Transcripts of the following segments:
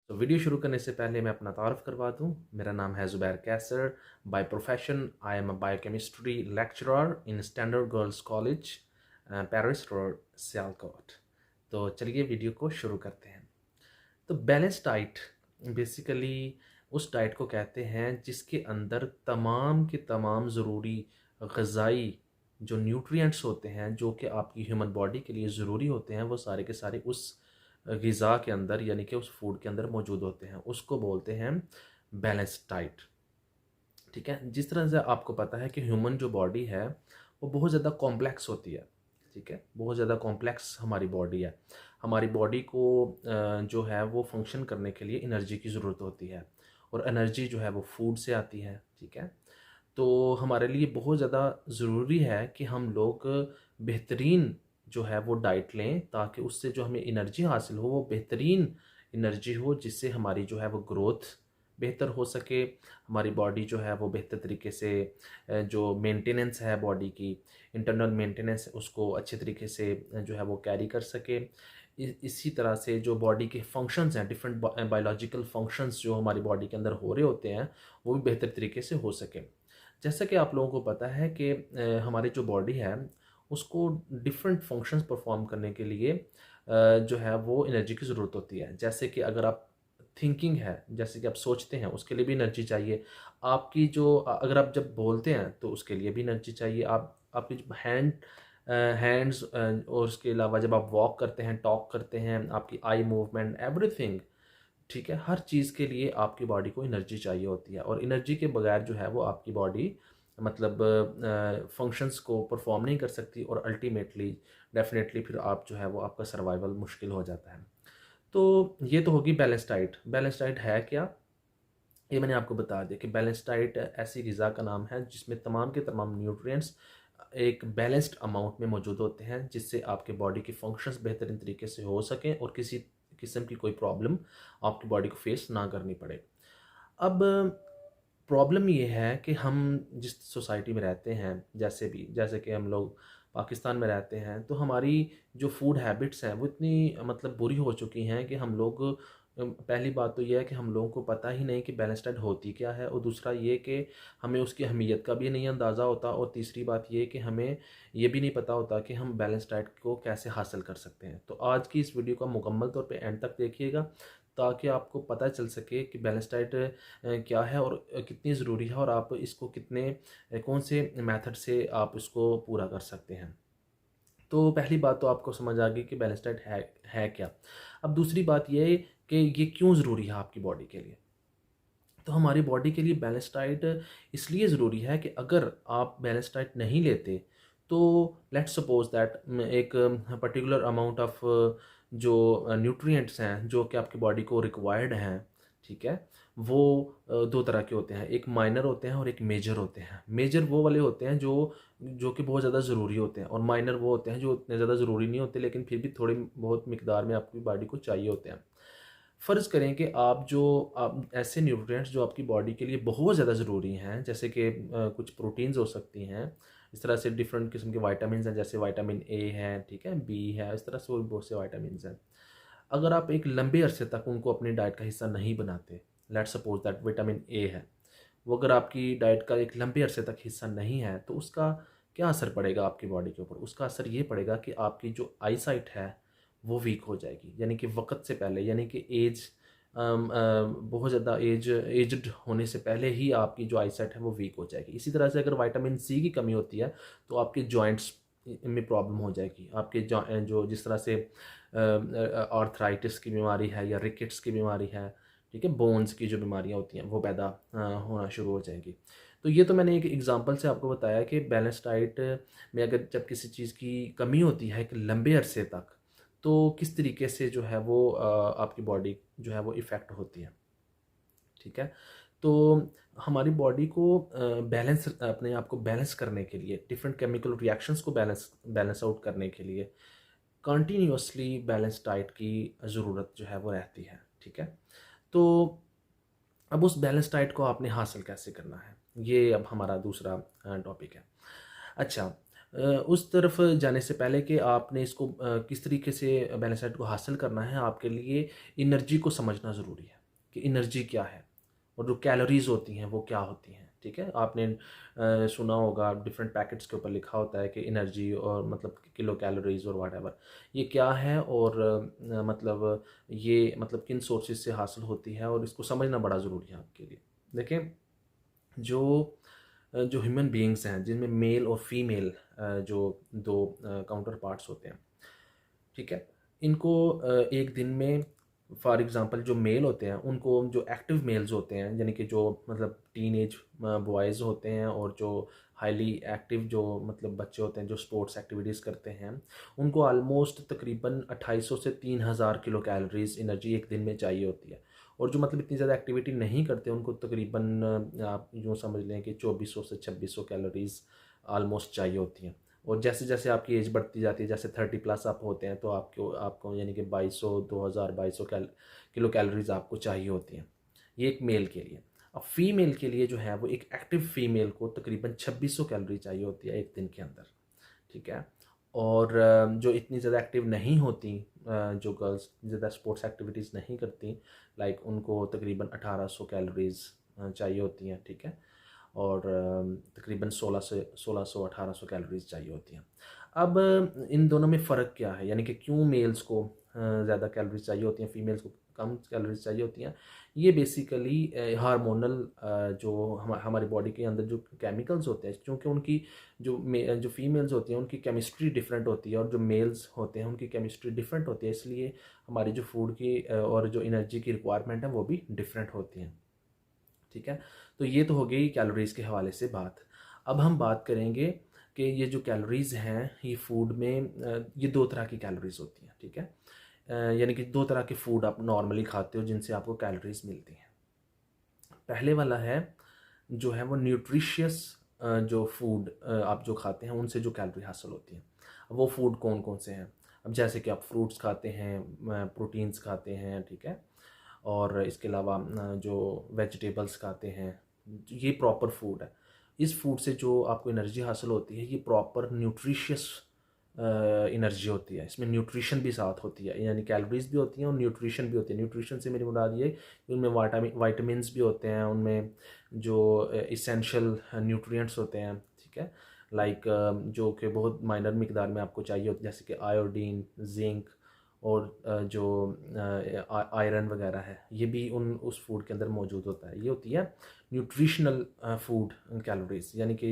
तो वीडियो शुरू करने से पहले मैं अपना तारुफ करवा दूं। मेरा नाम है Zubair Kaiser. By profession I am a biochemistry lecturer in standard girls college, Paris road, Sialkot. तो चलिए वीडियो को शुरू करते हैं। तो बैलेंस डाइट बेसिकली उस डाइट को कहते हैं जिसके अंदर तमाम के तमाम ज़रूरी ग़िज़ाई जो न्यूट्रिएंट्स होते हैं, जो कि आपकी ह्यूमन बॉडी के लिए ज़रूरी होते हैं, वो सारे के सारे उस ग़िज़ा के अंदर यानी कि उस फूड के अंदर मौजूद होते हैं। उसको बोलते हैं बैलेंस डाइट। ठीक है, जिस तरह से आपको पता है कि ह्यूमन जो बॉडी है वो बहुत ज़्यादा कॉम्प्लेक्स होती है। ठीक है, बहुत ज़्यादा कॉम्प्लेक्स हमारी बॉडी है। हमारी बॉडी को जो है वो फंक्शन करने के लिए एनर्जी की ज़रूरत होती है, और एनर्जी जो है वो फूड से आती है। ठीक है, तो हमारे लिए बहुत ज़्यादा ज़रूरी है कि हम लोग बेहतरीन जो है वो डाइट लें, ताकि उससे जो हमें एनर्जी हासिल हो वो बेहतरीन एनर्जी हो, जिससे हमारी जो है वो ग्रोथ बेहतर हो सके। हमारी बॉडी जो है वो बेहतर तरीके से जो मेंटेनेंस है बॉडी की, इंटरनल मेंटेनेंस, उसको अच्छे तरीके से जो है वो कैरी कर सके। इसी तरह से जो बॉडी के फंक्शंस हैं, डिफरेंट बायोलॉजिकल फंक्शंस जो हमारी बॉडी के अंदर हो रहे होते हैं, वो भी बेहतर तरीके से हो सके। जैसा कि आप लोगों को पता है कि हमारी जो बॉडी है उसको डिफरेंट फंक्शंस परफॉर्म करने के लिए जो है वो एनर्जी की ज़रूरत होती है। जैसे कि अगर आप थिंकिंग है, जैसे कि आप सोचते हैं, उसके लिए भी एनर्जी चाहिए। आपकी जो अगर आप जब बोलते हैं तो उसके लिए भी एनर्जी चाहिए। आप आपकी जो हैंड्स और उसके अलावा जब आप वॉक करते हैं, टॉक करते हैं, आपकी आई मूवमेंट, एवरीथिंग। ठीक है, हर चीज़ के लिए आपकी बॉडी को एनर्जी चाहिए होती है, और एनर्जी के बगैर जो है वो आपकी बॉडी मतलब फंक्शंस को परफॉर्म नहीं कर सकती, और अल्टीमेटली डेफिनेटली फिर आप जो है वो आपका सर्वाइवल मुश्किल हो जाता है। तो ये तो होगी बैलेंस डाइट। बैलेंस डाइट है क्या, ये मैंने आपको बता दिया कि बैलेंस डाइट ऐसी ग़िज़ा का नाम है जिसमें तमाम के तमाम न्यूट्रिएंट्स एक बैलेंस्ड अमाउंट में मौजूद होते हैं, जिससे आपके बॉडी के फंक्शंस बेहतरीन तरीके से हो सकें और किसी किस्म की कोई प्रॉब्लम आपकी बॉडी को फेस ना करनी पड़े। अब प्रॉब्लम ये है कि हम जिस सोसाइटी में रहते हैं, जैसे कि हम लोग पाकिस्तान में रहते हैं, तो हमारी जो फूड हैबिट्स हैं वो इतनी मतलब बुरी हो चुकी हैं कि हम लोग पहली बात तो ये है कि हम लोगों को पता ही नहीं कि बैलेंस डाइट होती क्या है, और दूसरा ये कि हमें उसकी अहमियत का भी नहीं अंदाज़ा होता, और तीसरी बात ये कि हमें ये भी नहीं पता होता कि हम बैलेंस डाइट को कैसे हासिल कर सकते हैं। तो आज की इस वीडियो को मुकम्मल तौर पे एंड तक देखिएगा, ताकि आपको पता चल सके कि बैलेंस डाइट क्या है और कितनी ज़रूरी है, और आप इसको कितने कौन से मेथड से आप इसको पूरा कर सकते हैं। तो पहली बात तो आपको समझ आ गई कि बैलेंस डाइट है क्या। अब दूसरी बात ये कि ये क्यों ज़रूरी है आपकी बॉडी के लिए। तो हमारी बॉडी के लिए बैलेंस डाइट इसलिए ज़रूरी है कि अगर आप बैलेंस डाइट नहीं लेते, तो लेट्स सपोज दैट एक पर्टिकुलर अमाउंट ऑफ जो न्यूट्रिएंट्स हैं जो कि आपकी बॉडी को रिक्वायर्ड हैं, ठीक है, वो दो तरह के होते हैं। एक माइनर होते हैं और एक मेजर होते हैं। मेजर वो वाले होते हैं जो जो कि बहुत ज़्यादा ज़रूरी होते हैं, और माइनर वो होते हैं जो उतने ज़्यादा ज़रूरी नहीं होते, लेकिन फिर भी थोड़ी बहुत मिकदार में आपकी बॉडी को चाहिए होते हैं। फ़र्ज़ करें कि आप ऐसे न्यूट्रिएंट्स जो आपकी बॉडी के लिए बहुत ज़्यादा ज़रूरी हैं, जैसे कि कुछ प्रोटीन्स हो सकती हैं, इस तरह से डिफरेंट किस्म के विटामिन्स हैं, जैसे विटामिन ए है, ठीक है, बी है, इस तरह से और बहुत से विटामिन्स हैं। अगर आप एक लंबे अरसे तक उनको अपनी डाइट का हिस्सा नहीं बनाते, let's suppose that vitamin A है, वो अगर आपकी डाइट का एक लंबे अरसे तक हिस्सा नहीं है, तो उसका क्या असर पड़ेगा आपकी बॉडी के ऊपर? उसका असर ये पड़ेगा कि आपकी जो आईसाइट है वो वीक हो जाएगी, यानी कि वक़्त से पहले, यानी कि बहुत ज़्यादा एज्ड होने से पहले ही आपकी जो आईसाइट है वो वीक हो जाएगी। इसी तरह से अगर विटामिन सी की कमी होती है, तो आपके जॉइंट्स में प्रॉब्लम हो जाएगी। आपके जो जिस तरह से आर्थराइटिस की बीमारी है या रिकेट्स की बीमारी है, ठीक है, बोन्स की जो बीमारियाँ होती हैं वो पैदा होना शुरू हो जाएंगी। तो ये तो मैंने एक एग्जांपल से आपको बताया कि बैलेंस डाइट में अगर जब किसी चीज़ की कमी होती है एक लंबे अरसे तक, तो किस तरीके से जो है वो आपकी बॉडी जो है वो इफ़ेक्ट होती है। ठीक है, तो हमारी बॉडी को बैलेंस अपने आप को बैलेंस करने के लिए, डिफरेंट केमिकल रिएक्शंस को बैलेंस बैलेंस आउट करने के लिए कंटिन्यूअसली बैलेंस डाइट की ज़रूरत जो है वो रहती है। ठीक है, तो अब उस बैलेंस डाइट को आपने हासिल कैसे करना है, ये अब हमारा दूसरा टॉपिक है। अच्छा, उस तरफ जाने से पहले कि आपने इसको किस तरीके से बैलेंस डाइट को हासिल करना है, आपके लिए एनर्जी को समझना ज़रूरी है कि एनर्जी क्या है और जो कैलोरीज़ होती हैं वो क्या होती हैं। ठीक है, आपने सुना होगा डिफरेंट पैकेट्स के ऊपर लिखा होता है कि एनर्जी और मतलब किलो कैलोरीज और व्हाटएवर ये क्या है, और मतलब ये मतलब किन सोर्सेज से हासिल होती है, और इसको समझना बड़ा ज़रूरी है आपके लिए। देखें, जो ह्यूमन बीइंग्स हैं जिनमें मेल और फीमेल जो दो काउंटर पार्ट्स होते हैं, ठीक है, इनको एक दिन में फॉर एग्जांपल जो मेल होते हैं उनको, जो एक्टिव मेल्स होते हैं यानी कि जो मतलब टीन एज बॉयज़ होते हैं और जो हाईली एक्टिव जो मतलब बच्चे होते हैं जो स्पोर्ट्स एक्टिविटीज़ करते हैं, उनको आलमोस्ट तकरीबन 2800 से 3000 किलो कैलोरीज एनर्जी एक दिन में चाहिए होती है। और जो मतलब इतनी ज़्यादा एक्टिविटी नहीं करते उनको तकरीबन आप यूँ समझ लें कि 2400 से 2600 कैलोरीज आलमोस्ट चाहिए होती हैं। और जैसे जैसे आपकी एज बढ़ती जाती है, जैसे 30+ आप होते हैं, तो आपको आपको यानी कि 2200 2000 2200 किलो कैलोरीज आपको चाहिए होती हैं। ये एक मेल के लिए। अब फीमेल के लिए जो है वो एक एक्टिव फीमेल को तकरीबन 2600 कैलोरी चाहिए होती है एक दिन के अंदर। ठीक है, और जो इतनी ज़्यादा एक्टिव नहीं होती, जो गर्ल्स ज़्यादा स्पोर्ट्स एक्टिविटीज़ नहीं करती, लाइक उनको तकरीबन 1800 कैलोरीज चाहिए होती हैं। ठीक है, और तकरीबन 1600 1800 कैलोरीज चाहिए होती हैं। अब इन दोनों में फ़र्क क्या है, यानी कि क्यों मेल्स को ज़्यादा कैलोरीज चाहिए होती हैं, फीमेल्स को कम कैलोरीज चाहिए होती हैं। ये बेसिकली हार्मोनल जो हमारी बॉडी के अंदर जो केमिकल्स होते हैं, क्योंकि उनकी जो फीमेल्स होती हैं उनकी केमिस्ट्री डिफरेंट होती है और जो मेल्स होते हैं उनकी केमिस्ट्री डिफरेंट होती है, इसलिए हमारी जो फूड की और जो एनर्जी की रिक्वायरमेंट है वो भी डिफरेंट होती हैं। ठीक है, तो ये तो हो गई कैलोरीज़ के हवाले से बात। अब हम बात करेंगे कि ये जो कैलोरीज़ हैं ये फूड में ये दो तरह की कैलोरीज़ होती हैं। ठीक है, यानी कि दो तरह के फूड आप नॉर्मली खाते हो जिनसे आपको कैलोरीज़ मिलती हैं। पहले वाला है जो है वो न्यूट्रिशियस जो फूड आप जो खाते हैं उनसे जो कैलोरी हासिल होती है। अब वो फूड कौन कौन से हैं? अब जैसे कि आप फ्रूट्स खाते हैं, प्रोटीन्स खाते हैं, ठीक है, और इसके अलावा जो वेजिटेबल्स खाते हैं, ये प्रॉपर फूड है। इस फूड से जो आपको एनर्जी हासिल होती है ये प्रॉपर न्यूट्रिशियस एनर्जी होती है, इसमें न्यूट्रिशन भी साथ होती है, यानी कैलोरीज भी होती हैं और न्यूट्रिशन भी होती है। न्यूट्रिशन से मेरी मुराद ये कि उनमें वाइटामिन्स भी होते हैं, उनमें जो इसेंशियल न्यूट्रिएंट्स होते हैं, ठीक है, लाइक जो कि बहुत माइनर मिकदार में आपको चाहिए होती है, जैसे कि आयोडीन, जिंक और जो आयरन वगैरह है, ये भी उस फूड के अंदर मौजूद होता है। ये होती है न्यूट्रिशनल फूड कैलोरीज, यानी कि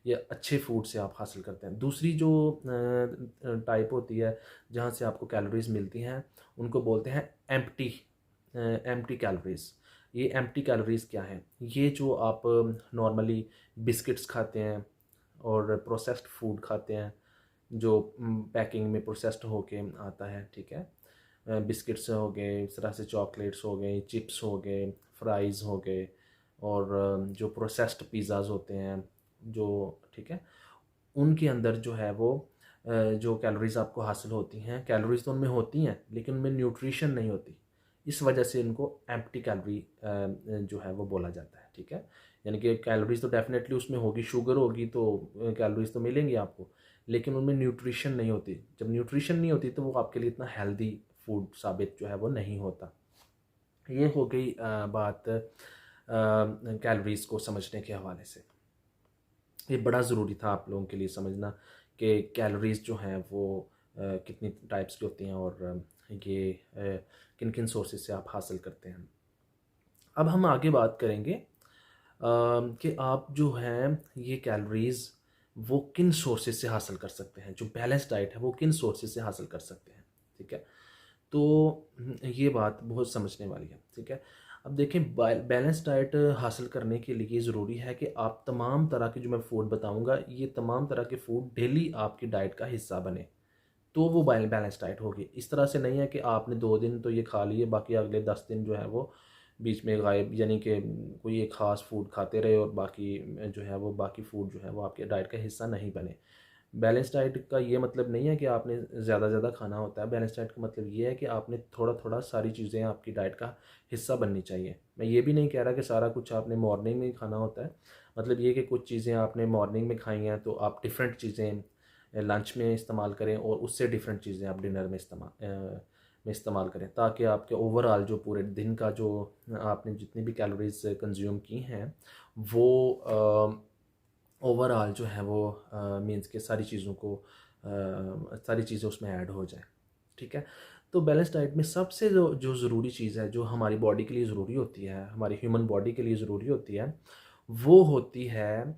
ये अच्छे फूड से आप हासिल करते हैं। दूसरी जो टाइप होती है जहाँ से आपको कैलोरीज मिलती हैं उनको बोलते हैं एम्प्टी कैलोरीज। ये एम्प्टी कैलोरीज क्या है? ये जो आप नॉर्मली बिस्किट्स खाते हैं और प्रोसेस्ड फूड खाते हैं जो पैकिंग में प्रोसेस्ड होके आता है, ठीक है, बिस्किट्स हो गए, इस तरह से चॉकलेट्स हो गए, चिप्स हो गए, फ्राइज़ हो गए, और जो प्रोसेस्ड पिज़्ज़ाज़ होते हैं जो, ठीक है, उनके अंदर जो है वो जो कैलोरीज़ आपको हासिल होती हैं, कैलोरीज़ तो उनमें होती हैं लेकिन उनमें न्यूट्रिशन नहीं होती। इस वजह से इनको एम्प्टी कैलोरी जो है वो बोला जाता है। ठीक है, यानी कि कैलोरीज़ तो डेफिनेटली उसमें होगी, शुगर होगी तो कैलोरीज़ तो मिलेंगी आपको, लेकिन उनमें न्यूट्रिशन नहीं होती। जब न्यूट्रिशन नहीं होती तो वो आपके लिए इतना हेल्दी फूड साबित जो है वो नहीं होता। ये हो गई बात कैलोरीज़ को समझने के हवाले से। ये बड़ा ज़रूरी था आप लोगों के लिए समझना कि कैलोरीज़ जो हैं वो कितनी टाइप्स की होती हैं और ये किन किन सोर्सेज से आप हासिल करते हैं। अब हम आगे बात करेंगे कि आप जो हैं ये कैलोरीज़ वो किन सोर्सेज से हासिल कर सकते हैं, जो बैलेंस डाइट है वो किन सोर्सेज से हासिल कर सकते हैं। ठीक है, तो ये बात बहुत समझने वाली है। ठीक है, अब देखें, बैलेंस डाइट हासिल करने के लिए ज़रूरी है कि आप तमाम तरह के जो मैं फूड बताऊंगा ये तमाम तरह के फूड डेली आपकी डाइट का हिस्सा बने, तो वो बैलेंस डाइट होगी। इस तरह से नहीं है कि आपने 2 दिन तो ये खा लिए, बाकी अगले 10 दिन जो है वो बीच में गायब, यानी कि कोई एक ख़ास फूड खाते रहे और बाकी जो है वो बाकी फूड जो है वो आपके डाइट का हिस्सा नहीं बने। बैलेंस डाइट का ये मतलब नहीं है कि आपने ज़्यादा ज़्यादा खाना होता है। बैलेंस डाइट का मतलब ये है कि आपने थोड़ा थोड़ा सारी चीज़ें आपकी डाइट का हिस्सा बननी चाहिए। मैं ये भी नहीं कह रहा कि सारा कुछ आपने मॉर्निंग में ही खाना होता है, मतलब ये कि कुछ चीज़ें आपने मॉर्निंग में खाई हैं तो आप डिफरेंट चीज़ें लंच में इस्तेमाल करें और उससे डिफरेंट चीज़ें आप डिनर में इस्तेमाल करें, ताकि आपके ओवरऑल जो पूरे दिन का जो आपने जितनी भी कैलोरीज कंज्यूम की हैं वो ओवरऑल जो है वो मीन्स के सारी चीज़ों को सारी चीज़ें उसमें ऐड हो जाए। ठीक है, तो बैलेंस डाइट में सबसे जो जो ज़रूरी चीज़ है, जो हमारी बॉडी के लिए ज़रूरी होती है, हमारी ह्यूमन बॉडी के लिए ज़रूरी होती है, वो होती है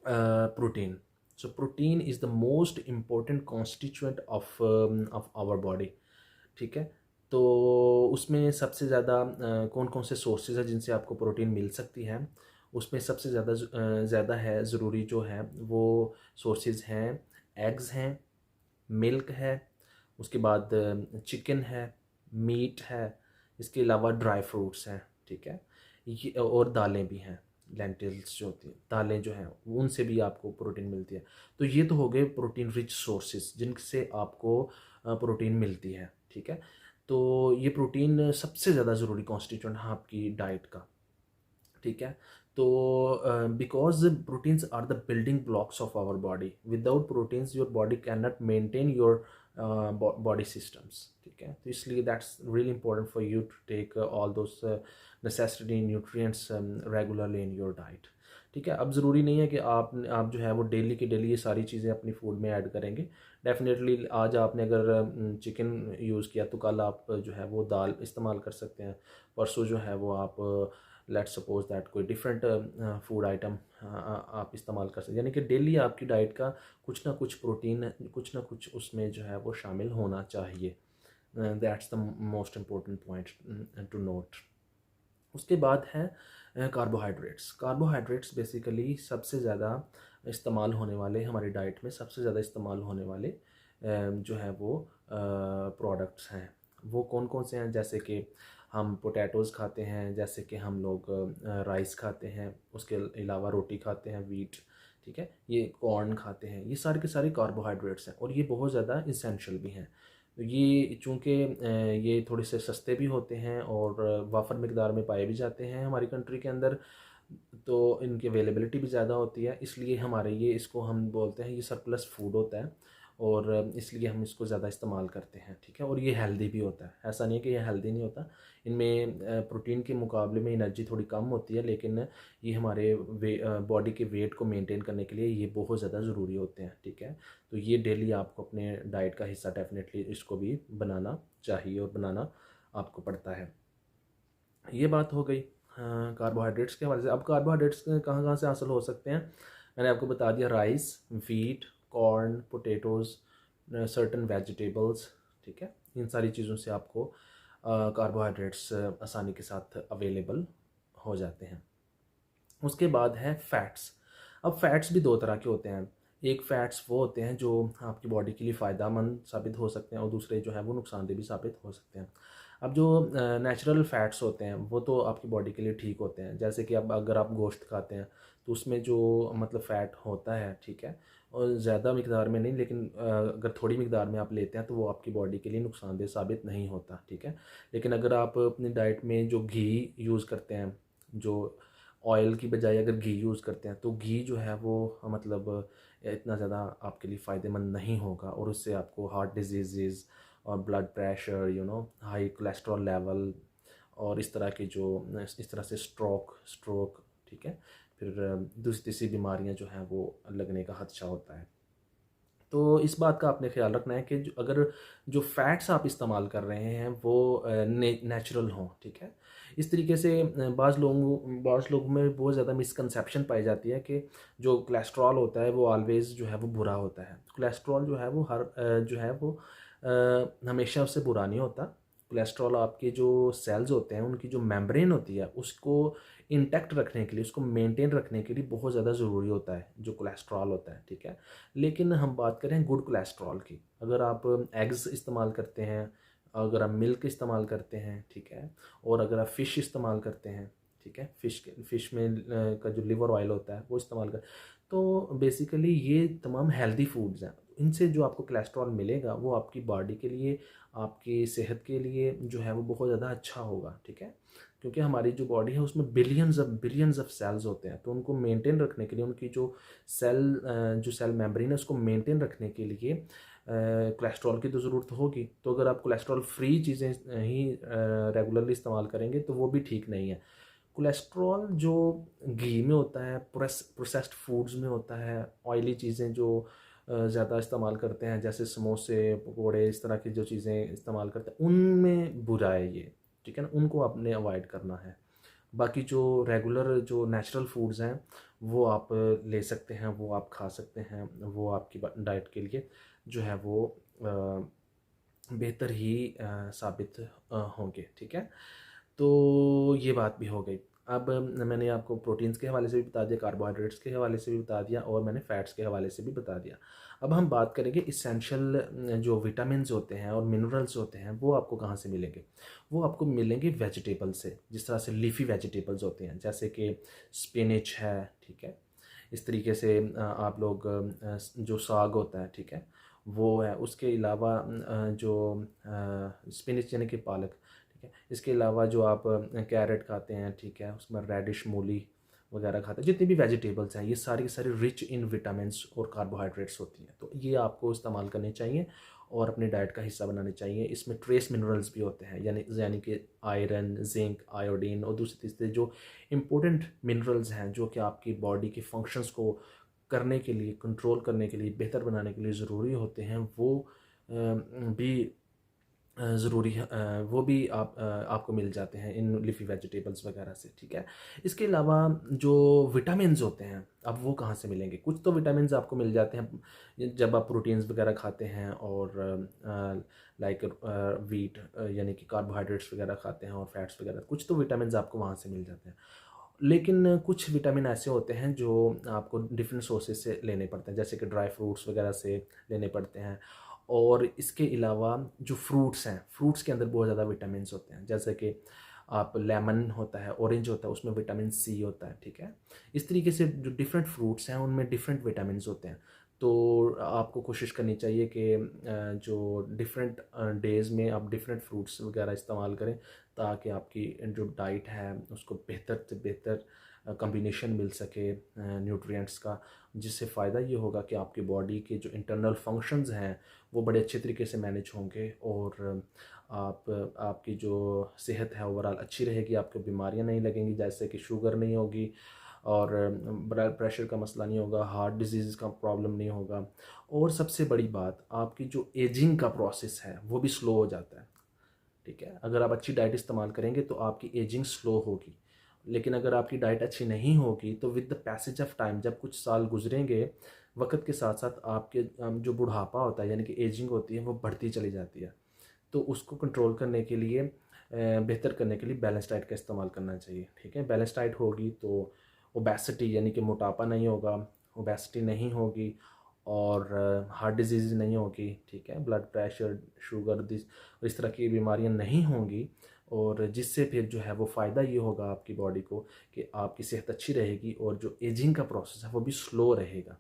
protein. So protein is the most important constituent of our body. ठीक है, तो उसमें सबसे ज़्यादा कौन कौन से सोर्सेज हैं जिनसे आपको प्रोटीन मिल सकती है, उसमें सबसे ज़्यादा है ज़रूरी जो है वो सोर्सेज हैं, एग्स हैं, मिल्क है, उसके बाद चिकन है, मीट है, इसके अलावा ड्राई फ्रूट्स हैं। ठीक है, ये और दालें भी हैं, लेंटिल्स जो होती हैं, दालें जो हैं उनसे भी आपको प्रोटीन मिलती है। तो ये तो हो गए प्रोटीन रिच सोर्सेज जिनसे आपको प्रोटीन मिलती है। ठीक है, तो ये प्रोटीन सबसे ज़्यादा ज़रूरी कॉन्स्टिट्यूएंट है आपकी डाइट का। ठीक है, तो because proteins are the building blocks of our body, without proteins your body can not maintain your body systems. ठीक है, तो इसलिए that's really important for you to take all those necessity nutrients regularly in your diet. ठीक है, अब ज़रूरी नहीं है कि आप जो है वो डेली के डेली ये सारी चीज़ें अपनी फूड में ऐड करेंगे। डेफिनेटली आज आपने अगर चिकन यूज़ किया तो कल आप जो है वो दाल इस्तेमाल कर सकते हैं, परसों जो है वो आप लेट्स सपोज दैट कोई डिफरेंट फूड आइटम आप इस्तेमाल कर सकते, यानी कि डेली आपकी डाइट का कुछ ना कुछ प्रोटीन, कुछ ना कुछ उसमें जो है वो शामिल होना चाहिए। That's the most important point two note. उसके बाद है कार्बोहाइड्रेट्स। कार्बोहाइड्रेट्स बेसिकली सबसे ज़्यादा इस्तेमाल होने वाले, हमारी डाइट में सबसे ज़्यादा इस्तेमाल होने वाले जो है वो प्रोडक्ट्स हैं। वो कौन कौन से हैं, जैसे कि हम पोटैटोज़ खाते हैं, जैसे कि हम लोग राइस खाते हैं, उसके अलावा रोटी खाते हैं वीट। ठीक है, ये कॉर्न खाते हैं, ये सारे के सारे कार्बोहाइड्रेट्स हैं और ये बहुत ज़्यादा इसेंशियल भी हैं। तो ये चूँकि ये थोड़े से सस्ते भी होते हैं और वाफर मिकदार में पाए भी जाते हैं हमारी कंट्री के अंदर, तो इनकी अवेलेबिलिटी भी ज़्यादा होती है, इसलिए हमारे ये इसको हम बोलते हैं ये सरप्लस फूड होता है और इसलिए हम इसको ज़्यादा इस्तेमाल करते हैं। ठीक है, और ये हेल्दी भी होता है, ऐसा नहीं है कि ये हेल्दी नहीं होता। इनमें प्रोटीन के मुकाबले में एनर्जी थोड़ी कम होती है, लेकिन ये हमारे बॉडी के वेट को मेंटेन करने के लिए ये बहुत ज़्यादा ज़रूरी होते हैं। ठीक है, तो ये डेली आपको अपने डाइट का हिस्सा डेफिनेटली इसको भी बनाना चाहिए और बनाना आपको पड़ता है। ये बात हो गई कार्बोहाइड्रेट्स के हवाले से। अब कार्बोहाइड्रेट्स कहाँ कहाँ से हासिल हो सकते हैं, मैंने आपको बता दिया, rice, wheat, corn, potatoes, certain vegetables. ठीक है, इन सारी चीज़ों से आपको कार्बोहाइड्रेट्स आसानी के साथ अवेलेबल हो जाते हैं। उसके बाद है फ़ैट्स। अब फ़ैट्स भी दो तरह के होते हैं, एक फ़ैट्स वो होते हैं जो आपकी बॉडी के लिए फ़ायदेमंद साबित हो सकते हैं और दूसरे जो है वो नुकसानदेह भी साबित हो सकते हैं। अब जो नेचुरल फ़ैट्स होते हैं वो तो आपकी बॉडी के लिए ठीक होते हैं, जैसे कि अब अगर आप गोश्त खाते हैं तो उसमें जो मतलब फ़ैट होता है, ठीक है, और ज़्यादा मिकदार में नहीं, लेकिन अगर थोड़ी मिकदार में आप लेते हैं तो वो आपकी बॉडी के लिए नुकसानदेह साबित नहीं होता। ठीक है, लेकिन अगर आप अपनी डाइट में जो घी यूज़ करते हैं, जो ऑयल की बजाय अगर घी यूज़ करते हैं तो घी जो है वो मतलब इतना ज़्यादा आपके लिए फ़ायदेमंद नहीं होगा और उससे आपको हार्ट डिजीज़ और blood pressure, high cholesterol level और इस तरह के जो इस तरह से स्ट्रोक, ठीक है, फिर दूसरी तीसरी बीमारियां जो हैं वो लगने का खदशा होता है। तो इस बात का आपने ख्याल रखना है कि अगर जो फ़ैट्स आप इस्तेमाल कर रहे हैं वो नेचुरल हों। ठीक है, इस तरीके से बाज़ लोगों में बहुत ज़्यादा मिसकंसेप्शन पाई जाती है कि जो कोलेस्ट्रॉल होता है वो ऑलवेज़ जो है वो बुरा होता है। कोलेस्ट्रॉल जो है वो जो है वो हमेशा उससे बुरा नहीं होता। कोलेस्ट्रॉल आपके जो सेल्स होते हैं उनकी जो मेम्ब्रेन होती है उसको इंटैक्ट रखने के लिए, उसको मेंटेन रखने के लिए बहुत ज़्यादा ज़रूरी होता है जो कोलेस्ट्रॉल होता है। ठीक है, लेकिन हम बात करें गुड कोलेस्ट्रॉल की, अगर आप एग्स इस्तेमाल करते हैं, अगर आप मिल्क इस्तेमाल करते हैं, ठीक है, और अगर आप फ़िश इस्तेमाल करते हैं, ठीक है, फ़िश में का जो लिवर ऑयल होता है वो इस्तेमाल कर, तो बेसिकली ये तमाम हेल्दी फूड्स हैं। इनसे जो आपको कोलेस्ट्रॉल मिलेगा वो आपकी बॉडी के लिए, आपकी सेहत के लिए जो है वो बहुत ज़्यादा अच्छा होगा, ठीक है। क्योंकि हमारी जो बॉडी है उसमें बिलियंस ऑफ सेल्स होते हैं, तो उनको मेंटेन रखने के लिए, उनकी जो सेल मेम्ब्रेन है उसको मेंटेन रखने के लिए कोलेस्ट्रॉल की तो ज़रूरत होगी। तो अगर आप कोलेस्ट्रॉल फ्री चीज़ें ही रेगुलरली इस्तेमाल करेंगे तो वो भी ठीक नहीं है। कोलेस्ट्रॉल जो घी में होता है, प्रोसेस्ड फूड्स में होता है, ऑयली चीज़ें जो ज़्यादा इस्तेमाल करते हैं, जैसे समोसे, पकोड़े, इस तरह की जो चीज़ें इस्तेमाल करते हैं, उनमें बुरा है ये, ठीक है ना, उनको आपने अवॉइड करना है। बाकी जो रेगुलर जो नेचुरल फूड्स हैं वो आप ले सकते हैं, वो आप खा सकते हैं, वो आपकी डाइट के लिए जो है वो बेहतर ही साबित होंगे, ठीक है। तो ये बात भी हो गई। अब मैंने आपको प्रोटीन्स के हवाले से भी बता दिया, कार्बोहाइड्रेट्स के हवाले से भी बता दिया, और मैंने फैट्स के हवाले से भी बता दिया। अब हम बात करेंगे इसेंशियल जो विटामिन्स होते हैं और मिनरल्स होते हैं वो आपको कहाँ से मिलेंगे। वो आपको मिलेंगे वेजिटेबल से, जिस तरह से लीफी वेजिटेबल्स होते हैं, जैसे कि स्पिनच है, ठीक है। इस तरीके से आप लोग जो साग होता है, ठीक है, वो है। उसके अलावा जो स्पिनच यानी कि पालक, ठीक है। इसके अलावा जो आप कैरेट खाते हैं, ठीक है, उसमें रेडिश, मूली वगैरह खाते हैं, जितनी भी वेजिटेबल्स हैं ये सारी की सारी रिच इन विटामिन्स और कार्बोहाइड्रेट्स होती हैं, तो ये आपको इस्तेमाल करने चाहिए और अपनी डाइट का हिस्सा बनाने चाहिए। इसमें ट्रेस मिनरल्स भी होते हैं, यानी कि आयरन, जिंक, आयोडीन और दूसरे तीसरे जो इम्पोर्टेंट मिनरल्स हैं जो कि आपकी बॉडी के फंक्शंस को करने के लिए, कंट्रोल करने के लिए, बेहतर बनाने के लिए ज़रूरी होते हैं, वो भी ज़रूरी है, वो भी आपको मिल जाते हैं इन लीफी वेजिटेबल्स वगैरह से, ठीक है। इसके अलावा जो विटामिन्स होते हैं, अब वो कहाँ से मिलेंगे। कुछ तो विटामिन्स आपको मिल जाते हैं जब आप प्रोटीन्स वगैरह खाते हैं और लाइक वीट यानी कि कार्बोहाइड्रेट्स वगैरह खाते हैं और फैट्स वगैरह, कुछ तो विटामिन्स आपको वहाँ से मिल जाते हैं। लेकिन कुछ विटामिन ऐसे होते हैं जो आपको डिफरेंट सोर्सेज से लेने पड़ते हैं, जैसे कि ड्राई फ्रूट्स वगैरह से लेने पड़ते हैं। और इसके अलावा जो फ्रूट्स हैं, फ्रूट्स के अंदर बहुत ज़्यादा विटामिन्स होते हैं, जैसे कि आप लेमन होता है, ऑरेंज होता है, उसमें विटामिन सी होता है, ठीक है। इस तरीके से जो डिफरेंट फ्रूट्स हैं उनमें डिफरेंट विटामिन्स होते हैं। तो आपको कोशिश करनी चाहिए कि जो डिफरेंट डेज़ में आप डिफरेंट फ्रूट्स वगैरह इस्तेमाल करें, ताकि आपकी जो डाइट है उसको बेहतर से बेहतर कम्बिनेशन मिल सके न्यूट्रिएंट्स का, जिससे फ़ायदा ये होगा कि आपकी बॉडी के जो इंटरनल फंक्शंस हैं वो बड़े अच्छे तरीके से मैनेज होंगे, और आपकी जो सेहत है ओवरऑल अच्छी रहेगी, आपको बीमारियां नहीं लगेंगी, जैसे कि शुगर नहीं होगी, और ब्लड प्रेशर का मसला नहीं होगा, हार्ट डिजीज़ का प्रॉब्लम नहीं होगा, और सबसे बड़ी बात, आपकी जो एजिंग का प्रोसेस है वो भी स्लो हो जाता है, ठीक है। अगर आप अच्छी डाइट इस्तेमाल करेंगे तो आपकी एजिंग स्लो होगी। लेकिन अगर आपकी डाइट अच्छी नहीं होगी तो with the passage of time, जब कुछ साल गुजरेंगे, वक्त के साथ साथ आपके जो बुढ़ापा होता है यानी कि एजिंग होती है वो बढ़ती चली जाती है। तो उसको कंट्रोल करने के लिए, बेहतर करने के लिए बैलेंस डाइट का इस्तेमाल करना चाहिए, ठीक है। बैलेंस डाइट होगी तो ओबेसिटी यानी कि मोटापा नहीं होगा, ओबेसिटी नहीं होगी, और हार्ट डिजीज़ नहीं होगी, ठीक है, ब्लड प्रेशर, शुगर, इस तरह की बीमारियां नहीं होंगी, और जिससे फिर जो है वो फ़ायदा ये होगा आपकी बॉडी को कि आपकी सेहत अच्छी रहेगी और जो एजिंग का प्रोसेस है वो भी स्लो रहेगा,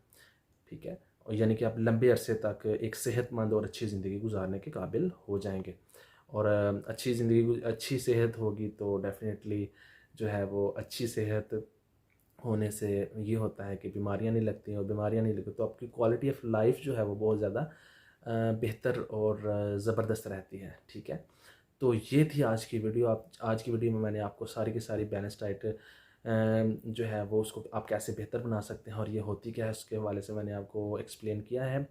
ठीक है। और यानी कि आप लंबे अरसे तक एक सेहतमंद और अच्छी ज़िंदगी गुजारने के काबिल हो जाएंगे। और अच्छी ज़िंदगी, अच्छी सेहत होगी तो डेफिनेटली जो है वो अच्छी सेहत होने से ये होता है कि बीमारियां नहीं लगती हैं, और बीमारियां नहीं लगती तो आपकी क्वालिटी ऑफ लाइफ जो है वो बहुत ज़्यादा बेहतर और ज़बरदस्त रहती है, ठीक है। तो ये थी आज की वीडियो। आज की वीडियो में मैंने आपको सारी की सारी बैलेंस डाइट जो है वो उसको आप कैसे बेहतर बना सकते हैं और ये होती क्या है उसके हवाले से मैंने आपको एक्सप्लेन किया है।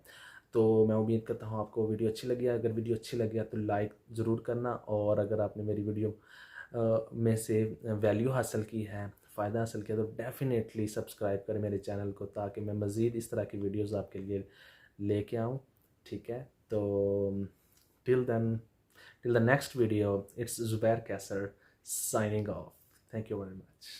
तो मैं उम्मीद करता हूँ आपको वीडियो अच्छी लगी है। अगर वीडियो अच्छी लगी है तो लाइक ज़रूर करना, और अगर आपने मेरी वीडियो में से वैल्यू हासिल की है, फ़ायदा हासिल किया, तो डेफ़िनेटली सब्सक्राइब करें मेरे चैनल को, ताकि मैं मज़ीद इस तरह की वीडियोज़ आपके लिए लेके आऊँ, ठीक है। तो till then, till the next video, it's Zubair Kasser signing off. Thank you very much.